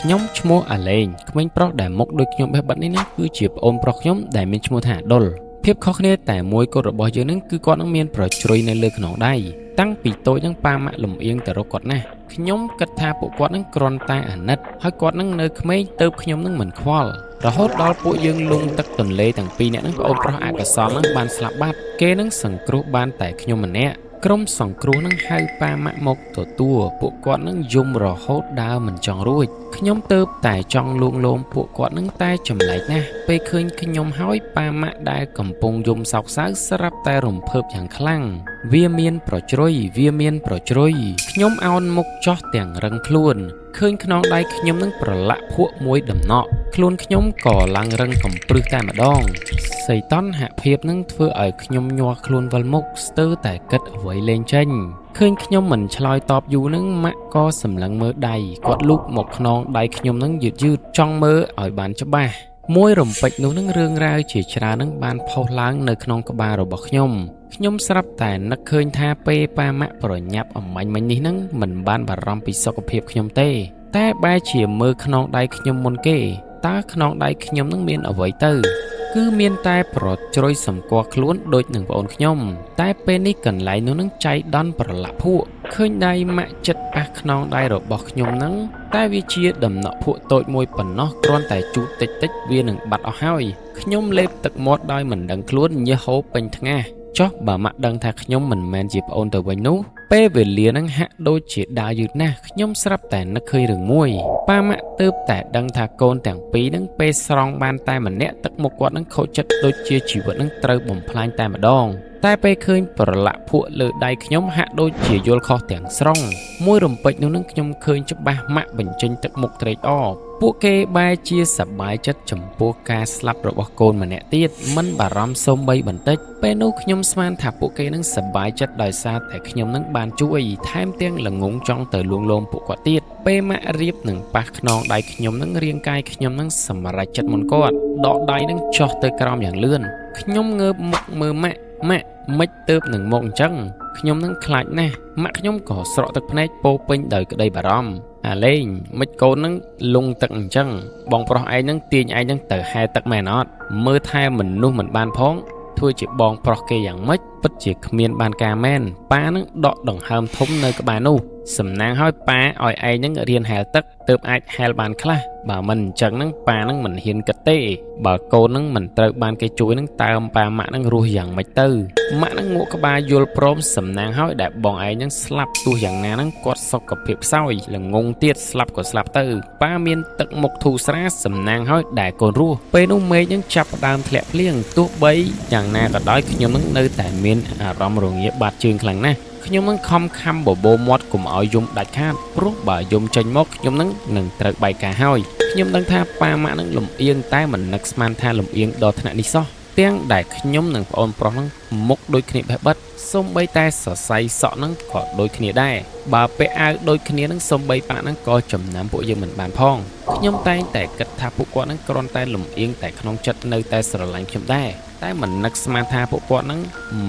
ខ្ញុំឈ្មោះអាឡេងក្មេងប្រុសដែលមុខដូចខ្ញុំបេះបិទនេះណាគឺជាប្អូនប្រុសខ្ញុំដែលមានឈ្មោះថាដុលភាពខុសគ្នាតែមួយគត់របស់យើងនឹងគឺគាត់នឹងមានប្រជ្រុយនៅលើខ្នងដៃតាំងពីតូចនឹងប៉ាម៉ាក់លំអៀងទៅរកគាត់ណាខ្ញុំគិតថាពួកគាត់នឹងគ្រាន់តែអាណិតហើយគាត់នឹងនៅក្មេងទៅខ្ញុំនឹងមិនខ្វល់រហូតដល់ពួកយើងលង់ទឹកទន្លេទាំងពីរនាក់នឹងប្អូនប្រុសអកុសលនឹងបានស្លាប់បាត់គេនឹងសង្គ្រោះបានតែខ្ញុំម្នាក់ក្រុមសង្គ្រោះនឹងហៅប៉ាម៉ាក់មកទទួលពួកគាត់នឹងយំរហូតដើរមិនចង់រួចខ្ញុំទៅតែចង់លួងលោមពួកគាត់នឹងតែចម្លែកណាស់ពេលឃើញខ្ញុំហើយប៉ាម៉ាក់ដែលកំពុងយំសោកសៅស្រាប់តែរំភើបយ៉ាងខ្លាំងវាមានប្រជ្រុយខ្ញុំអោនមុខចោះទាំងរឹងខ្លួនឃើញខ្នងដៃខ្ញុំនឹងប្រឡាក់ភក់មួយដំណក់ខ្លួនខ្ញុំក៏ឡើងរឹងកំព្រឹសតែម្ដងសីតុណ្ហភាពនឹងធ្វើឲ្យខ្ញុំញ័រខ្លួនវិលមុខស្ទើរតែគិតអ្វីលេងចេញឃើញខ្ញុំមិនឆ្លើយតបយូរនឹងម៉ាក់ក៏សម្លឹងមើលដៃគាត់លូកមកខ្នងដៃខ្ញុំនឹងយឺតចង់មើលឲ្យបានច្បាស់មួយរំពេចនោះនឹងរឿងរ៉ាវជាច្រើននឹងបានផុសឡើងនៅក្នុងក្បាលរបស់ខ្ញុំស្រាប់តែនឹកឃើញថាពេលប៉ាម៉ាក់ប្រញាប់អំមាញ់មិញនេះនឹងមិនបានបារម្ភពីសុខភាពខ្ញុំទេតែបែរជាមើលខ្នងដៃខ្ញុំមុនគេតើខ្នងដៃខ្ញុំនឹងមានអ្វីទៅគឺមានតែប្រជ្រុយសម្គាល់ខ្លួនដូចនឹងប្អូនខ្ញុំតែពេលនេះកន្លែងនោះនឹងចៃដន្យប្រឡាក់ភក់ឃើញដៃម៉ាក់ចិត្តប៉ះខ្នងដៃរបស់ខ្ញុំនឹងតែវាជាដំណក់ភក់តូចមួយប៉ុណ្ណោះគ្រាន់តែជូតតិចវានឹងបាត់អស់ហើយខ្ញុំលេបទឹកមាត់ដោយមិនដឹងខ្លួនញើសហូរពេញថ្ងាសចុះបើម៉ាក់ដឹងថាខ្ញុំមិនមែនជាប្អូនទៅវិញនោះពេលវេលានឹងហាក់ដូចជាដើរយឺតណាស់ខ្ញុំស្រាប់តែនឹកឃើញរឿងមួយប៉ាម៉ាក់ទើបតែដឹងថាកូនទាំងពីរនឹងពេលស្រង់បានតែម្នាក់ទឹកមុខគាត់នឹងខូចចិត្តដូចជាជីវិតនឹងត្រូវបំផ្លាញតែម្ដងតែពេលឃើញប្រឡាក់ភក់លើដៃខ្ញុំហាក់ដូចជាយល់ខុសទាំងស្រុងមួយរំពេចនោះនឹងខ្ញុំឃើញច្បាស់ម៉ាក់បញ្ចេញទឹកមុខត្រេកអរពួកគេបែរជាសប្បាយចិត្តចំពោះការស្លាប់របស់កូនម្នាក់ទៀតមិនបារម្ភសូម្បីបន្តិចពេលនោះខ្ញុំស្មានថាពួកគេនឹងសប្បាយចិត្តដោយសារតែខ្ញុំនឹងបានជួយថែមទាំងល្ងងចង់ទៅលួងលោមពួកគាត់ទៀតពេលម៉ាក់រៀបនឹងប៉ះខ្នងដៃខ្ញុំនឹងរាងកាយខ្ញុំនឹងសម្រេចចិត្តមុនគាត់ដកដៃនឹងចុះទៅក្រោមយ៉ាងលឿនខ្ញុំងើបមុខមើលម៉ាក់មិនទៅនឹងមកអញ្ចឹងខ្ញុំនឹងខ្លាចណាស់ម៉ាក់ខ្ញុំក៏ស្រក់ទឹកភ្នែកពោពេញដោយក្តីបារម្ភអាឡេងមិនកូននឹងលងទឹកអញ្ចឹងបងប្រុសឯងនឹងទាញឯងនឹងទៅហែទឹកមែនអត់មើលថែមនុស្សមិនបានផងធ្វើជាបងប្រុសគេយ៉ាងម៉េចពិតជាគ្មានបានការមែនប៉ានឹងដកដង្ហើមធំនៅក្បែរនោះសំណាងឲ្យប៉ាឲ្យឯងនឹងរៀនហែលទឹកទើបអាចហែលបានខ្លះបើមិនអញ្ចឹងនឹងប៉ានឹងមិនហ៊ានគិតទេបើកូននឹងមិនត្រូវបានគេជួយនឹងតើប៉ាម៉ាក់នឹងរស់យ៉ាងម៉េចទៅម៉ាក់នឹងងក់ក្បាលយល់ព្រមសំណាងឲ្យដែលបងឯងនឹងស្លាប់ទោះយ៉ាងណានឹងគាត់សុខភាពខ្សោយល្ងងទៀតស្លាប់ក៏ស្លាប់ទៅប៉ាមានទឹកមុខធូរស្រាលសំណាងឲ្យដែលកូនរស់ពេលនោះមេឃនឹងចាប់ផ្ដើមធ្លាក់ភ្លៀងទោះបីយ៉ាងណាក៏ដោយខ្ញុំនឹងនៅតែមានអារម្មណ៍រងាបាត់ជើងខ្លាំងណាស់ខ្ញុំនឹងខំខំបបោមាត់កុំឲ្យយំដាច់ខាតព្រោះបើយំចេញមកខ្ញុំនឹងត្រូវបែកការហើយខ្ញុំដឹងថាប៉ាម៉ាក់នឹងលំអៀងតែមិននឹកស្មានថាលំអៀងដល់ថ្នាក់នេះសោះទាំងដែលខ្ញុំនិងប្អូនប្រុសនឹងមុខដូចគ្នាបេះបិទសូម្បីតែសរសៃសក់នឹងក៏ដូចគ្នាដែរបើពាក់អាវដូចគ្នានឹងសូម្បីប៉ានឹងក៏ចំណាំពួកយើងមិនបានផងខ្ញុំតែងតែគិតថាពួកគាត់នឹងគ្រាន់តែលំអៀងតែក្នុងចិត្តនៅតែស្រឡាញ់ខ្ញុំដែរតែមិននឹកស្មានថាពួកគាត់នឹង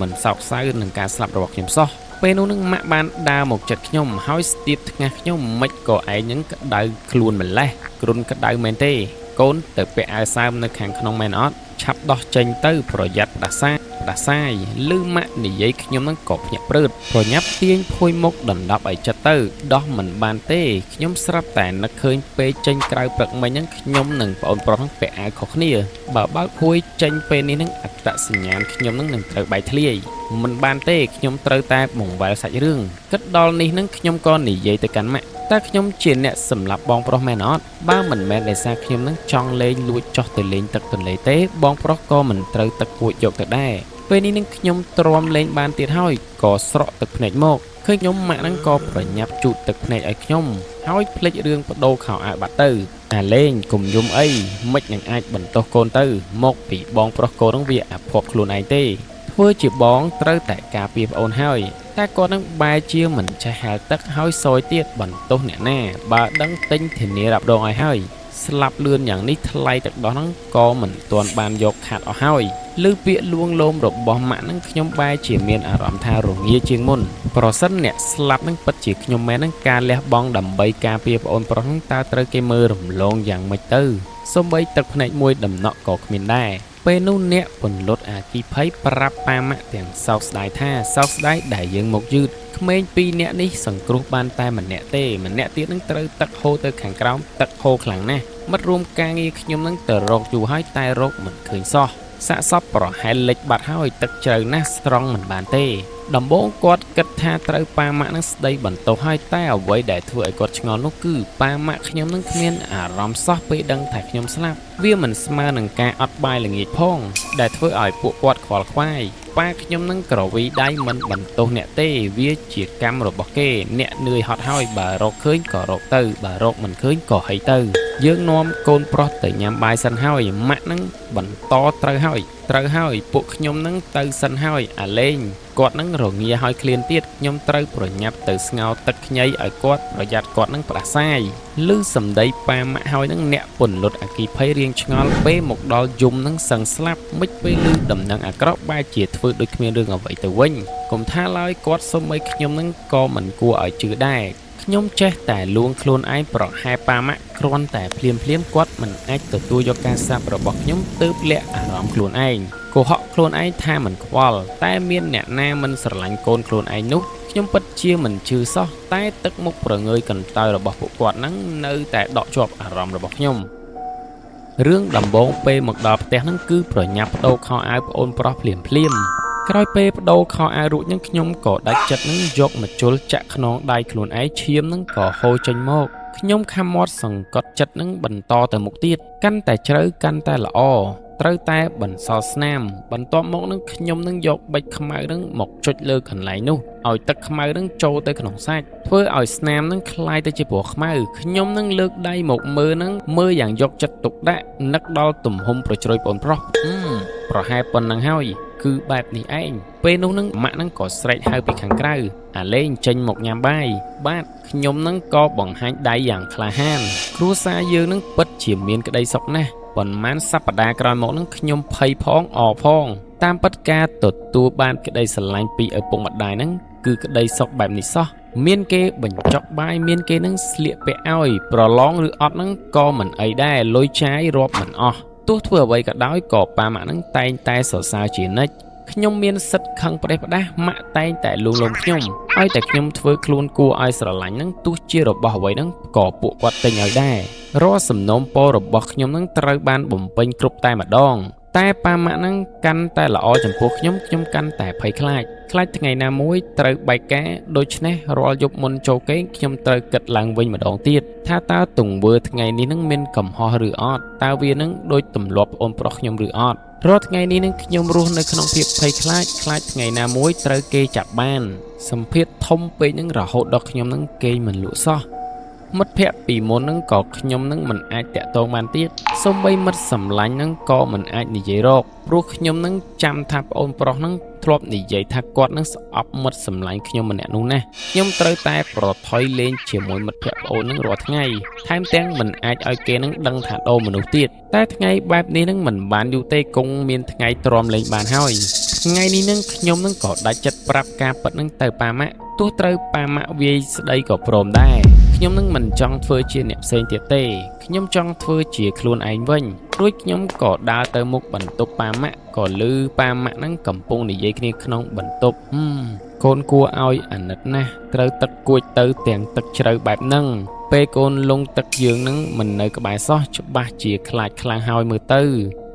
មិនសោកសៅនឹងការស្លាប់របស់ខ្ញុំសោះពេលនោះនឹងម៉ាក់បានដើរមកចិត្តខ្ញុំហើយស្ទាបថ្ងាសខ្ញុំមិនក៏ឯងនឹងក្តៅខ្លួនម្លេះគ្រុនក្តៅមែនទេកូនទៅពាក់អាវសើមនៅខាងក្នុងមែនអត់ឆាប់ដោះចេញទៅប្រយ័ត្នផ្ដាសាយឮម៉ាក់និយាយខ្ញុំនឹងក៏ភ្ញាក់ព្រឺតប្រញាប់ទាញភួយមុខដណ្ដប់ឲ្យចិត្តទៅដោះមិនបានទេខ្ញុំស្រាប់តែនឹកឃើញពេលចេញក្រៅព្រឹកមិញហ្នឹងខ្ញុំនិងប្អូនប្រុសហ្នឹងពាក់អាវខុសគ្នាបើបើកភួយចេញពេលនេះនឹងអត្តសញ្ញាណខ្ញុំនឹងត្រូវបែកធ្លាយមិនបានទេខ្ញុំត្រូវតែបង្វែរសាច់រឿងគិតដល់នេះនឹងខ្ញុំក៏និយាយទៅកាន់ម៉ាក់តើខ្ញុំជាអ្នកសម្លាប់បងប្រុសមែនអត់បើមិនមែនដោយសារខ្ញុំនឹងចង់លេងលួចចោះទៅលេងទឹកទន្លេទេបងប្រុសក៏មិនត្រូវទឹកគួចយកទៅដែរពេលនេះនឹងខ្ញុំទ្រាំលេងបានទៀតហើយក៏ស្រក់ទឹកភ្នែកមកឃើញខ្ញុំម៉ាក់នឹងក៏ប្រញាប់ជូតទឹកភ្នែកឲ្យខ្ញុំហើយភ្លេចរឿងបដូរខោអាវបាត់ទៅអាលេងកុំយំអីមិននឹងអាចបន្ទោសកូនទៅមកពីបងប្រុសកូននឹងវាអាភ័ព្វខ្លួនឯងទេធ្វើជាបងត្រូវតែការពារប្អូនហើយតែគាត់នឹងបែរជាមិនចេះហែលទឹកហើយសយទៀតបន្ទោសអ្នកណាបើដឹងទិញធានារ៉ាប់រងឲ្យហើយស្លាប់លឿនយ៉ាងនេះថ្លៃទឹកដោះហ្នឹងក៏មិនទាន់បានយកខាត់អស់ហើយឮពាក្យលួងលោមរបស់ម៉ាក់ហ្នឹងខ្ញុំបែរជាមានអារម្មណ៍ថារងាជាងមុន ប្រសិនអ្នកស្លាប់នឹងពិតជាខ្ញុំមែននឹងការលះបង់ដើម្បីការពារប្អូនប្រុសនឹងតើត្រូវគេមើលរំលងយ៉ាងម៉េចទៅសូម្បីទឹកភ្នែកមួយដំណក់ក៏គ្មានដែរពេលនោះអ្នកពន្លត់អាគីភ័យប្រាប់ប៉ាម៉ាក់ទាំងសោកស្ដាយថាសោកស្ដាយដែលយើងមកយឺតក្មេងពីរនាក់នេះសង្គ្រោះបានតែម្នាក់ទេម្នាក់ទៀតនឹងត្រូវទឹកហូរទៅខាងក្រោមទឹកហូរខ្លាំងណាស់មិត្តរួមការងារខ្ញុំនឹងទៅរកយូរហើយតែរកមិនឃើញសោះសាកសពប្រហែលលិចបាត់ហើយទឹកជ្រៅណាស់ស្រង់មិនបានទេដំបូងគាត់គិតថាត្រូវប៉ាម៉ាក់នឹងស្ដីបន្ទោសហើយតែអ្វីដែលធ្វើឲ្យគាត់ឆ្ងល់នោះគឺប៉ាម៉ាក់ខ្ញុំនឹងគ្មានអារម្មណ៍សោះពេលដឹងថាខ្ញុំស្លាប់វាមិនស្មើនឹងការអត់បាយល្ងាចផងដែលធ្វើឲ្យពួកគាត់ខ្វល់ខ្វាយប៉ាខ្ញុំនឹងក្រវីដៃមិនបន្ទោសអ្នកទេវាជាកម្មរបស់គេអ្នកនឿយហត់ហើយបើរកឃើញក៏រកទៅបើរកមិនឃើញក៏ហីទៅយើងនាំកូនប្រុសទៅញ៉ាំបាយសិនហើយម៉ាក់នឹងបន្តត្រូវហើយពួកខ្ញុំនឹងទៅសិនហើយអាលេងគាត់នឹងរងាហើយឃ្លានទៀតខ្ញុំត្រូវប្រញាប់ទៅស្ងោរទឹកខ្ញីឲ្យគាត់ប្រយ័ត្នគាត់នឹងផ្ដាសាយឮសម្ដីប៉ាម៉ាក់ហើយនឹងអ្នកពន្លត់អគីភ័យរៀងឆ្ងល់ពេលមកដល់យំនឹងសឹងស្លាប់មិនពេលឮដំណឹងអាក្រក់បែរជាធ្វើដូចគ្មានរឿងអ្វីទៅវិញកុំថាឡើយគាត់សុំឲ្យខ្ញុំនឹងក៏មិនគួរឲ្យជឿដែរខ្ញុំចេះតែលួងខ្លួនឯងប្រហែលប៉ាម៉ាក់គ្រាន់តែភ្លាមគាត់មិនអាចទទួលយកការសាប់របស់ខ្ញុំទើបលាក់អារម្មណ៍ខ្លួនឯងកុហកខ្លួនឯងថាមិនខ្វល់តែមានអ្នកណាមិនស្រឡាញ់កូនខ្លួនឯងនោះខ្ញុំពិតជាមិនជឿសោះតែទឹកមុខប្រងើយកន្តើយរបស់ពួកគាត់នឹងនៅតែដកជាប់អារម្មណ៍របស់ខ្ញុំរឿងដំបូងពេលមកដល់ផ្ទះនឹងគឺប្រញាប់បដូរខោអាវប្អូនប្រុសភ្លាមក្រោយពេលបដូរខោអាវរួចនឹងខ្ញុំក៏ដាច់ចិត្តនឹងយកម្ជុលចាក់ខ្នងដៃខ្លួនឯងឈាមនឹងក៏ហូរចេញមកខ្ញុំខំមាត់សង្កត់ចិត្តនឹងបន្តទៅមុខទៀតកាន់តែជ្រៅកាន់តែល្អត្រូវតែបន្សល់ស្នាមបន្ទាប់មកនឹងខ្ញុំនឹងយកប៊ិចខ្មៅនឹងមកចុចលើកន្លែងនោះឲ្យទឹកខ្មៅនឹងចូលទៅក្នុងសាច់ធ្វើឲ្យស្នាមនឹងคล้ายទៅជាពណ៌ខ្មៅខ្ញុំនឹងលើកដៃមកមើលយ៉ាងយកចិត្តទុកដាក់នឹកដល់ទំហំប្រជ្រោយប្អូនប្រុសប្រហែលប៉ុណ្ណឹងហើយគឺបែបនេះឯងពេលនោះនឹងម៉ាក់នឹងក៏ស្រែកហៅពីខាងក្រៅអាលេងចេញមកញ៉ាំបាយបាទខ្ញុំនឹងក៏បង្ហាញដៃយ៉ាងក្លាហានគ្រួសារយើងនឹងពិតជាមានក្តីសុខណាស់ប៉ុន្មានសប្តាហ៍ក្រោយមកនឹងខ្ញុំភ័យផងអរផងតាមពិតការទទួលបានក្តីស្រឡាញ់ពីឪពុកម្ដាយនឹងគឺក្តីសុខបែបនេះសោះមានគេបញ្ចុកបាយមានគេនឹងស្លៀកពាក់ឲ្យប្រឡងឬអត់នឹងក៏មិនអីដែរលុយចាយរាប់មិនអស់ទោះធ្វើអ្វីក៏ដោយក៏ប៉ាម៉ាក់នឹងតែងតែសរសើរជានិច្ចខ្ញុំមានសិទ្ធិខឹងផ្ដេសផ្ដាសម៉ាក់តែងតែលួងលោមខ្ញុំឲ្យតែខ្ញុំធ្វើខ្លួនគួរឲ្យស្រឡាញ់នឹងទោះជារបស់អ្វីនឹងក៏ពួកគាត់ទិញឲ្យដែររាល់សំណូមពររបស់ខ្ញុំនឹងត្រូវបានបំពេញគ្រប់តែម្ដងតែប៉ាម៉ាក់នឹងកាន់តែល្អចំពោះខ្ញុំកាន់តែភ័យខ្លាចថ្ងៃណាមួយត្រូវបែកការដូច្នេះរាល់យប់មុនចូលគេងខ្ញុំត្រូវគិតឡើងវិញម្ដងទៀតថាតើទង្វើថ្ងៃនេះនឹងមានកំហុសឬអត់តើវានឹងដូចទម្លាប់ប្អូនប្រុសខ្ញុំឬអត់រាល់ថ្ងៃនេះនឹងខ្ញុំរស់នៅក្នុងភាពភ័យខ្លាចថ្ងៃណាមួយត្រូវគេចាប់បានសម្ពាធធំពេកនឹងរហូតដល់ខ្ញុំនឹងគេងមិនលក់សោះមិត្តភ័ក្តិពីមុននឹងក៏ខ្ញុំនឹងមិនអាចតាក់ទងបានទៀតសូម្បីមិត្តសម្លាញ់នឹងក៏មិនអាចនិយាយរកព្រោះខ្ញុំនឹងចាំថាប្អូនប្រុសនឹងធ្លាប់និយាយថាគាត់នឹងស្អប់មិត្តសម្លាញ់ខ្ញុំម្នាក់នោះណាខ្ញុំត្រូវតែប្រថុយលេងជាមួយមិត្តភ័ក្តិប្អូននឹងរាល់ថ្ងៃថែមទាំងមិនអាចឲ្យគេនឹងដឹងថាដូរមនុស្សទៀតតែថ្ងៃបែបនេះនឹងមិនបានយូរទេគង់មានថ្ងៃទ្រាំលេងបានហើយថ្ងៃនេះនឹងខ្ញុំនឹងក៏ដាច់ចិត្តប្រាប់ការពិតនឹងទៅប៉ាម៉ាក់ទោះត្រូវប៉ាម៉ាក់វាយស្ដីក៏ព្រមដែរខ្ញុំនឹងមិនចង់ធ្វើជាអ្នកផ្សេងទៀតទេខ្ញុំចង់ធ្វើជាខ្លួនឯងវិញរួចខ្ញុំក៏ដើរទៅមុខបន្ទប់ប៉ាម៉ាក់ក៏ឮប៉ាម៉ាក់នឹងកំពុងនិយាយគ្នាក្នុងបន្ទប់កូនគួរឲ្យអាណិតណាស់ត្រូវទឹកគួចទៅទាំងទឹកជ្រៅបែបហ្នឹងពេលកូនលងទឹកយើងនឹងមិននៅក្បែរសោះច្បាស់ជាខ្លាចខ្លាំងហើយមើលទៅ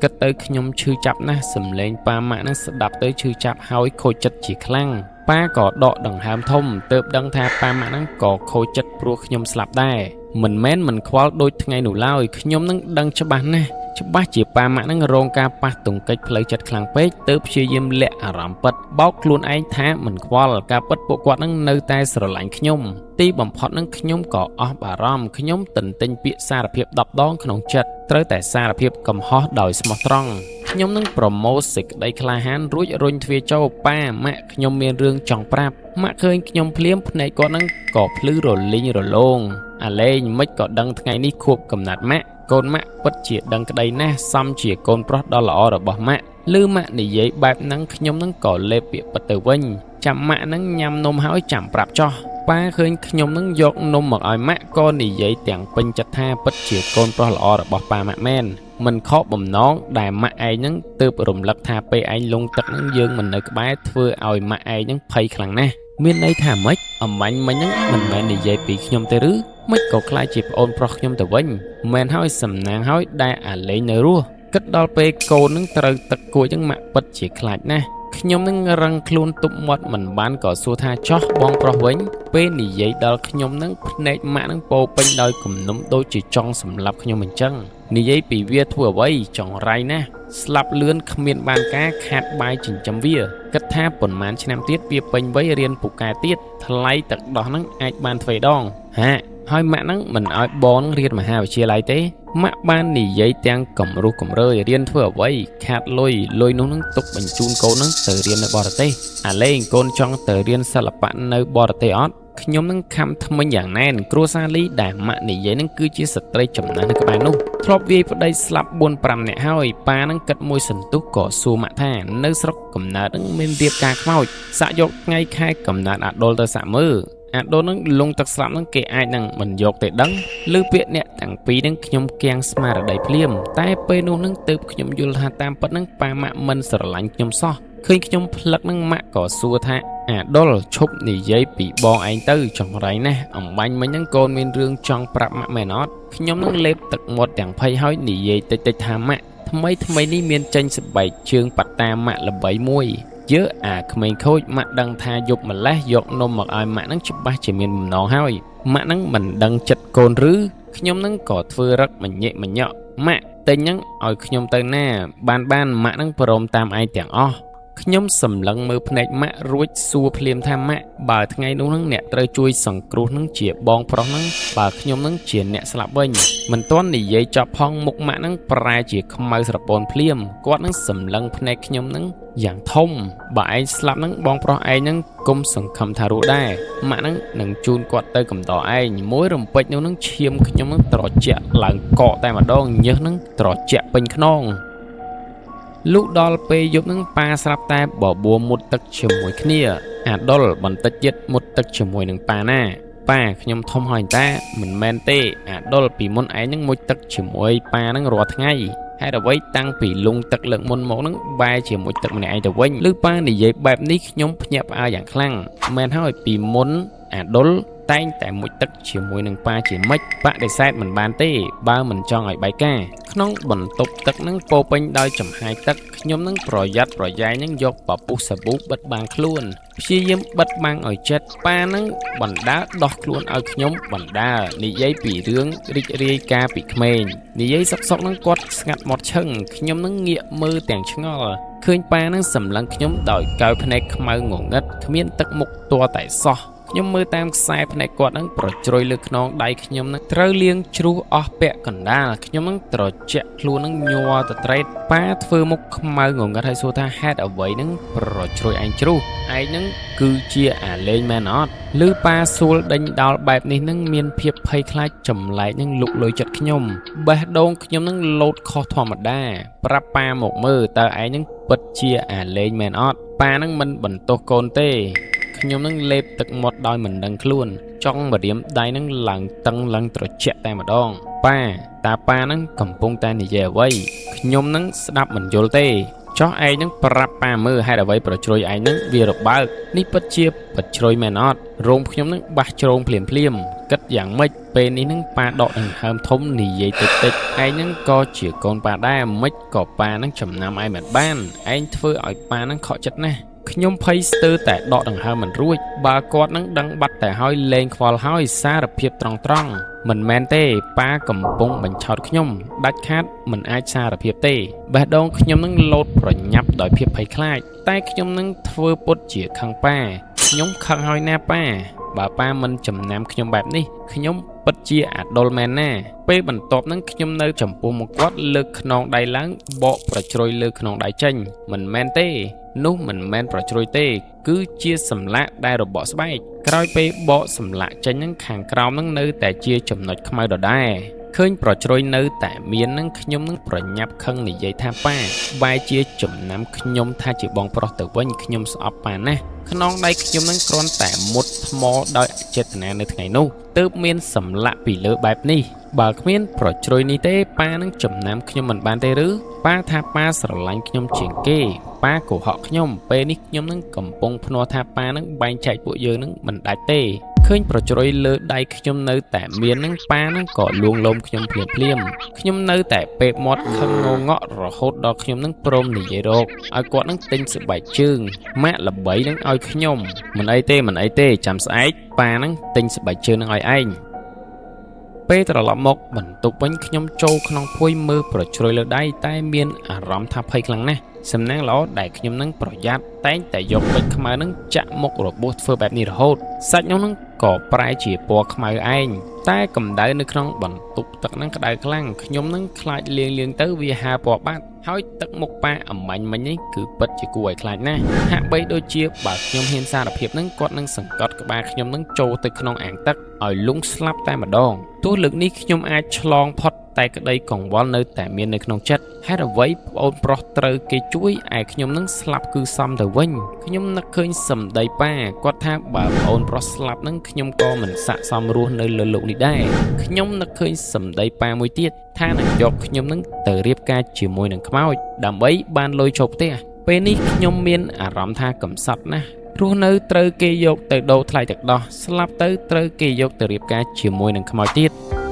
គិតទៅខ្ញុំឈឺចាប់ណាស់សំឡេងប៉ាម៉ាក់នឹងស្ដាប់ទៅឈឺចាប់ហើយខូចចិត្តជាខ្លាំងប៉ាក៏ដកដង្ហើមធំទើបដឹងថាប៉ាម៉ាក់នឹងក៏ខូចចិត្តព្រោះខ្ញុំស្លាប់ដែរមិនមែនមិនខ្វល់ដូចថ្ងៃនោះឡើយខ្ញុំនឹងដឹងច្បាស់ណាស់ច្បាស់ជាប៉ាម៉ាក់នឹងរងការប៉ះទង្គិចផ្លូវចិត្តខ្លាំងពេកទើបព្យាយាមលាក់អារម្មណ៍ពិតបោកខ្លួនឯងថាមិនខ្វល់ការពិតពួកគាត់នឹងនៅតែស្រឡាញ់ខ្ញុំទីបំផុតនឹងខ្ញុំក៏អស់បារម្ភខ្ញុំទន្ទិញពាក្យសារភាព10ដងក្នុងចិត្តត្រូវតែសារភាពកំហុសដោយស្មោះត្រង់ខ្ញុំនឹងប្រមូលសេចក្តីក្លាហានរួចរុញទ្វារចូលប៉ាម៉ាក់ខ្ញុំមានរឿងចង់ប្រាប់ម៉ាក់ឃើញខ្ញុំភ្លាមភ្នែកគាត់នឹងក៏ភ្លឺរលីងរលោងអាលេងមិនក៏ដឹងថ្ងៃនេះខួបកំណត់ម៉ាក់កូនម៉ាក់ពិតជាដឹងក្តីណាស់សមជាកូនប្រុសដ៏ល្អរបស់ម៉ាក់ឮម៉ាក់និយាយបែបហ្នឹងខ្ញុំនឹងក៏លេបពាក្យពិតទៅវិញ ចាំម៉ាក់នឹងញ៉ាំនំហើយចាំប្រាប់ចោះប៉ាឃើញខ្ញុំនឹងយកនំមកឲ្យម៉ាក់ក៏និយាយទាំងពេញចិត្តថាពិតជាកូនប្រុសល្អរបស់ប៉ាម៉ាក់មែនមិនខកបំណងដែលម៉ាក់ឯងនឹងទើបរំលឹកថាពេលឯងលងទឹកនឹងយើងមិននៅក្បែរធ្វើឲ្យម៉ាក់ឯងនឹងភ័យខ្លាំងណាស់មានន័យថាម៉េចអំបញ្ញមិញហ្នឹងមិនមែននិយាយពីខ្ញុំទេឬមិនក៏ខ្លាចជាប្អូនប្រុសខ្ញុំទៅវិញមិនហើយសំណាងហើយដែលអាលេងនៅរស់គិតដល់ពេលកូននឹងត្រូវទឹកគួចហ្នឹងម៉ាក់ពិតជាខ្លាចណាស់ខ្ញុំនឹងរឹងខ្លួនទប់មាត់មិនបានក៏សួរថាចោះបងប្រុសវិញពេលនិយាយដល់ខ្ញុំនឹងភ្នែកម៉ាក់នឹងពោពេញដោយគំនុំដូចជាចង់សម្លាប់ខ្ញុំអញ្ចឹងនិយាយពីវាធ្វើអ្វីចង់រៃណាស់ស្លាប់លឿនគ្មានបានការខាតបាយចិញ្ចឹមវាគិតថាប៉ុន្មានឆ្នាំទៀតវាពេញវ័យរៀនពូកែទៀតថ្លៃទឹកដោះនឹងអាចបានទ្វេដងហាហើយម៉ាក់នឹងមិនឲ្យបងរៀនមហាវិទ្យាល័យទេម៉ាក់បាននិយាយទាំងកំរុះកំរើយរៀនធ្វើអ្វីខាតលុយនោះនឹងទុកបញ្ជូនកូននឹងទៅរៀននៅបរទេសអាលេងកូនចង់ទៅរៀនសិល្បៈនៅបរទេសអត់ខ្ញុំនឹងខំថ្មិញយ៉ាងណែនគ្រួសារលីដែលម៉ាក់និយាយនឹងគឺជាស្ត្រីចំណាស់នៅក្បែរនោះធ្លាប់វាយប្តីស្លាប់ 4-5 នាក់ហើយប៉ានឹងគិតមួយសន្ទុះក៏សួរម៉ាក់ថានៅស្រុកកំណើតនឹងមានរៀបការខ្មោចសាក់យកថ្ងៃខែកំណើតអាដុលទៅសាក់មើលអាដូននឹងលងទឹកស្លាប់នឹងគេអាចនឹងមិនយកទៅដឹងឬពាក្យអ្នកទាំងពីរនឹងខ្ញុំគៀងស្មារតីភ្លាមតែពេលនោះនឹងទើបខ្ញុំយល់ថាតាមពិតនឹងប៉ាម៉ាក់មិនស្រឡាញ់ខ្ញុំសោះឃើញខ្ញុំផ្លឹកនឹងម៉ាក់ក៏សួរថាអាដុលឈប់និយាយពីបងឯងទៅចង់រៃណាស់អំបញ្ញមិញនឹងកូនមានរឿងចង់ប្រាប់ម៉ាក់មែនអត់ខ្ញុំនឹងលេបទឹកមាត់ទាំងភ័យហើយនិយាយតិចៗថាម៉ាក់ថ្មីនេះមានចេញសបែកជើងប៉ាតាម៉ាក់ល្បីមួយយើអាក្មេងខូចម៉ាក់ដឹងថាយប់ម្លេះយកនំមកឲ្យម៉ាក់នឹងច្បាស់ជាមានបំណងហើយម៉ាក់នឹងមិនដឹងចិត្តកូនឬខ្ញុំនឹងក៏ធ្វើរឹកមញែកមញក់ម៉ាក់ទិញនឹងឲ្យខ្ញុំទៅណាបានម៉ាក់នឹងព្រមតាមឯងទាំងអស់ខ្ញុំសម្លឹងមើលភ្នែកម៉ាក់រួចសួរភ្លាមថាម៉ាក់បើថ្ងៃនោះនឹងអ្នកត្រូវជួយសង្គ្រោះនឹងជាបងប្រុសនឹងបើខ្ញុំនឹងជាអ្នកស្លាប់វិញមិនទាន់និយាយចប់ផងមុខម៉ាក់នឹងប្រែជាខ្មៅស្រពោនភ្លាមគាត់នឹងសម្លឹងភ្នែកខ្ញុំនឹងយ៉ាងធំបើឯងស្លាប់នឹងបងប្រុសឯងនឹងគុំសង្ឃឹមថារស់ដែរម៉ាក់នឹងជូនគាត់ទៅកំដរឯងមួយរំពេចនោះនឹងឈាមខ្ញុំនឹងត្រជាក់ឡើងកកតែម្ដងញើសនឹងត្រជាក់ពេញខ្នងលុះដល់ពេលយប់នឹងប៉ាស្រាប់តែបបួមុតទឹកជាមួយគ្នាអាដុលបន្តិចទៀតមុតទឹកជាមួយនឹងប៉ាណាប៉ាខ្ញុំធំហើយតាមិនមែនទេអាដុលពីមុនឯងនឹងមុជទឹកជាមួយប៉ានឹងរាល់ថ្ងៃហេតុអ្វីតាំងពីលងទឹកលើកមុនមកនឹងបែរជាមួយទឹកម្នាក់ឯងទៅវិញឬប៉ានិយាយបែបនេះខ្ញុំភ្ញាក់ផ្អើលយ៉ាងខ្លាំងមែនហើយពីមុនអាដុលតែងតែមុជទឹកជាមួយនឹងប៉ាជាម៉េចបដិសេធមិនបានទេបើមិនចង់ឲ្យបែកការក្នុងបន្ទប់ទឹកនឹងពោពេញដោយចំហាយទឹកខ្ញុំនឹងប្រយ័ត្នប្រយែងនឹងយកពពុះសាប៊ូបិទបាំងខ្លួនព្យាយាមបិទបាំងឲ្យចិត្តប៉ានឹងបណ្ដាដោះខ្លួនឲ្យខ្ញុំបណ្ដានិយាយពីរឿងរីករាយការពីក្មេងនិយាយសុកនឹងគាត់ស្ងាត់មាត់ឈឹងខ្ញុំនឹងងាកមើលទាំងឆ្ងល់ឃើញប៉ានឹងសម្លឹងខ្ញុំដោយកៅភ្នែកខ្មៅងងឹតគ្មានទឹកមុខទាល់តែសោះខ្ញុំមើលតាមខ្សែភ្នែកគាត់នឹងប្រជ្រុយលើខ្នងដៃខ្ញុំនឹងត្រូវលាងជ្រុះអស់ពាក់កណ្ដាលខ្ញុំនឹងត្រជាក់ខ្លួននឹងញ័រទៅត្រេតប៉ាធ្វើមុខខ្មៅងងឹតហើយសួរថាហេតុអ្វីនឹងប្រជ្រុយឯងជ្រុះឯងនឹងគឺជាអាលេងមែនអត់ឬប៉ាសួលដេញដោលបែបនេះនឹងមានភាពភ័យខ្លាចចម្លែកនឹងលុកលុយចិត្តខ្ញុំបេះដូងខ្ញុំនឹងលោតខុសធម្មតាប្រាប់ប៉ាមកមើលតើឯងនឹងពិតជាអាលេងមែនអត់ប៉ានឹងមិនបន្ទោសកូនទេខ្ញុំនឹងលេបទឹកមាត់ដោយមិនដឹងខ្លួនចង់ម្រាមដៃនឹងឡើងតឹងឡើងត្រជាក់តែម្ដងប៉ាតាប៉ានឹងកំពុងតែនិយាយអ្វីខ្ញុំនឹងស្ដាប់មិនយល់ទេចោះឯងនឹងប្រាប់ប៉ាមើលហេតុអ្វីប្រជ្រុយឯងនឹងវារបើកនេះពិតជាប្រជ្រុយមែនអត់រោមខ្ញុំនឹងបាសជ្រងភ្លាមគិតយ៉ាងម៉េចពេលនេះនឹងប៉ាដកដង្ហើមធំនិយាយតិចឯងនឹងក៏ជាកូនប៉ាដែរមិនក៏ប៉ានឹងចំណាំឯងមិនបានឯងធ្វើឲ្យប៉ានឹងខកចិត្តណាស់ខ្ញុំភ័យស្ទើរតែដកដង្ហើមមិនរួចបើគាត់នឹងដឹងបាត់តែហើយលែងខ្វល់ហើយសារភាពត្រង់មិនមែនទេប៉ាកំពុងបញ្ឆោតខ្ញុំដាច់ខាតមិនអាចសារភាពទេបេះដូងខ្ញុំនឹងលោតប្រញាប់ដោយភាពភ័យខ្លាចតែខ្ញុំនឹងធ្វើពុតជាខឹងប៉ាខ្ញុំខឹងហើយណាប៉ាបើប៉ាមិនចំណាំខ្ញុំបែបនេះខ្ញុំពិតជាអាដុលមែនណាពេលបន្ទាប់នឹងខ្ញុំនៅចំពោះមុខគាត់លើកខ្នងដៃឡើងបកប្រជ្រុយលើខ្នងដៃចេញមិនមែនទេនោះមិនមែនប្រជ្រុយទេគឺជាសម្លាកដែលរបកស្បែកក្រោយពេលបកសម្លាកចេញនឹងខាងក្រោមនឹងនៅតែជាចំណុចខ្មៅដដែល ឃើញប្រជ្រុយនៅតែមាននឹងខ្ញុំនឹងប្រញាប់ខឹងនិយាយថាប៉ាបែរជាចំណាំខ្ញុំថាជាបងប្រុសទៅវិញខ្ញុំស្អប់ប៉ាណាស់ខ្នងដៃខ្ញុំនឹងគ្រាន់តែមុតថ្មដោយអចេតនានៅថ្ងៃនោះទើបមានសម្លាក់ពីលើបែបនេះបើគ្មានប្រជ្រុយនេះទេប៉ានឹងចំណាំខ្ញុំមិនបានទេឬប៉ាថាប៉ាស្រឡាញ់ខ្ញុំជាងគេប៉ាកុហកខ្ញុំពេលនេះខ្ញុំនឹងកំពុងភ្នាល់ថាប៉ានឹងបែងចែកពួកយើងនឹងមិនដាច់ទេឃើញប្រជ្រុយលើដៃខ្ញុំនៅតែមាននឹងប៉ានឹងក៏លួងលោមខ្ញុំភ្លាមខ្ញុំនៅតែពេបមាត់ខឹងងងក់រហូតដល់ខ្ញុំនឹងព្រមនិយាយរកឲ្យគាត់នឹងទិញស្បែកជើងម៉ាក់ល្បីនឹងឲ្យខ្ញុំមិនអីទេចាំស្អែកប៉ានឹងទិញស្បែកជើងនឹងឲ្យឯងពេលត្រឡប់មកបន្ទប់វិញខ្ញុំចូលក្នុងភួយមើលប្រជ្រុយលើដៃតែមានអារម្មណ៍ថាភ័យខ្លាំងណាស់សំណាងល្អដែលខ្ញុំនឹងប្រយ័ត្នតែងតែយកពេជ្រខ្មៅនឹងចាក់មុខរបួសធ្វើបែបនេះរហូតសាច់ខ្ញុំនឹងក៏ប្រែជាពណ៌ខ្មៅឯងតែកម្ដៅនៅក្នុងបន្ទប់ទឹកនឹងក្តៅខ្លាំងខ្ញុំនឹងខ្លាចលៀងទៅវាហាពណ៌បាត់ហើយទឹកមុខប៉ាអមាញ់មិញនេះគឺពិតជាគួរឲ្យខ្លាចណាស់ហាក់បីដូចជាបើខ្ញុំហ៊ានសារភាពនឹងគាត់នឹងសង្កត់ក្បាលខ្ញុំនឹងចូលទៅក្នុងអាងទឹកឲ្យលង់ស្លាប់តែម្ដងទោះលើកនេះខ្ញុំអាចឆ្លងផុតតែក្តីកង្វល់នៅតែមាននៅក្នុងចិត្តហេតុអ្វីប្អូនប្រុសត្រូវគេជួយឯខ្ញុំនឹងស្លាប់គឺសមទៅវិញខ្ញុំនឹកឃើញសម្ដីប៉ាគាត់ថាបើប្អូនប្រុសស្លាប់នឹងខ្ញុំក៏មិនស័ក្តិសមរស់នៅលើលោកនេះដែរខ្ញុំនឹកឃើញសម្ដីប៉ាមួយទៀតថានឹងយកខ្ញុំនឹងទៅរៀបការជាមួយនឹងខ្មោចដើម្បីបានលុយចូលផ្ទះពេលនេះខ្ញុំមានអារម្មណ៍ថាកំសត់ណាស់រស់នៅត្រូវគេយកទៅដូរថ្លៃទឹកដោះស្លាប់ទៅត្រូវគេយកទៅរៀបការជាមួយនឹងខ្មោចទៀត